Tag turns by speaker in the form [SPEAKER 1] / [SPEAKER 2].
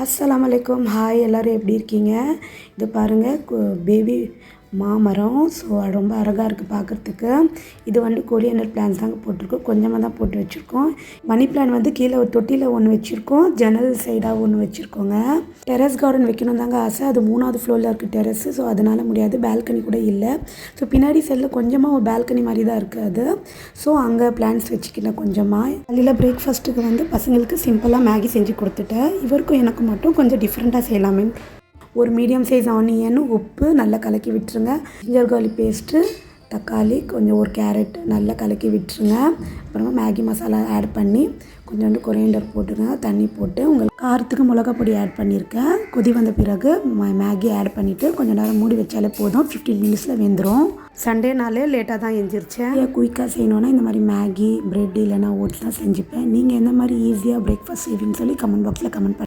[SPEAKER 1] அஸ்ஸலாமு அலைக்கும். ஹாய், எல்லோரும் எப்படி இருக்கீங்க? இது பாருங்கள், பேபி மாமரம். ஸோ ரொம்ப அழகாக இருக்குது பார்க்குறதுக்கு. இது கொரியாண்டர் பிளான்ஸ் தாங்க போட்டிருக்கோம். கொஞ்சமாக தான் போட்டு வச்சுருக்கோம். மணி பிளான் கீழே ஒரு தொட்டியில் ஒன்று வச்சுருக்கோம், ஜன்னல் சைடாக ஒன்று வச்சுருக்கோங்க. டெரஸ் கார்டன் வைக்கணும் தாங்க ஆசை. அது 3வது ஃப்ளோரில் இருக்குது டெரஸு. ஸோ அதனால் முடியாது. பால்கனி கூட இல்லை. ஸோ பின்னாடி சைடில் கொஞ்சமாக ஒரு பால்கனி மாதிரி தான் இருக்குது அது. ஸோ அங்கே பிளான்ஸ் வச்சுக்கிட்டேன் கொஞ்சமாக. காலையில் பிரேக்ஃபாஸ்ட்டுக்கு பசங்களுக்கு சிம்பிளாக மேகி செஞ்சு கொடுத்துட்டேன். இவருக்கும் எனக்கு மட்டும் கொஞ்சம் டிஃப்ரெண்ட்டாக செய்யலாமே. ஒரு மீடியம் சைஸ் ஆனியன், உப்பு நல்லா கலக்கி விட்டுருங்க. ஜிஞ்சர் கார்லிக் பேஸ்ட்டு, தக்காளி, கொஞ்சம் ஒரு கேரட் நல்லா கலக்கி விட்டுருங்க. அப்புறமா மேகி மசாலா ஆட் பண்ணி கொஞ்சோண்டு கொரியாண்டர் போட்டுங்க. தண்ணி போட்டு உங்களுக்கு காரத்துக்கு மிளகா பொடி ஆட் பண்ணியிருக்கேன். கொதி வந்த பிறகு மேகி ஆட் பண்ணிவிட்டு கொஞ்சம் நேரம் மூடி வச்சாலே போதும். 15 மினிட்ஸில் வெந்துடும். சண்டேனாலே லேட்டாக தான் எழுந்திரிச்சேன். குயிக்காக செய்யணுன்னா இந்த மாதிரி மேகி, ப்ரெட் இல்லைனா ஓட்ஸ் தான் செஞ்சுப்பேன். நீங்கள் எந்த மாதிரி ஈஸியாக பிரேக்ஃபாஸ்ட் செய்வீங்கன்னு சொல்லி கமெண்ட் பாக்ஸில் கமெண்ட் பண்ணுங்கள்.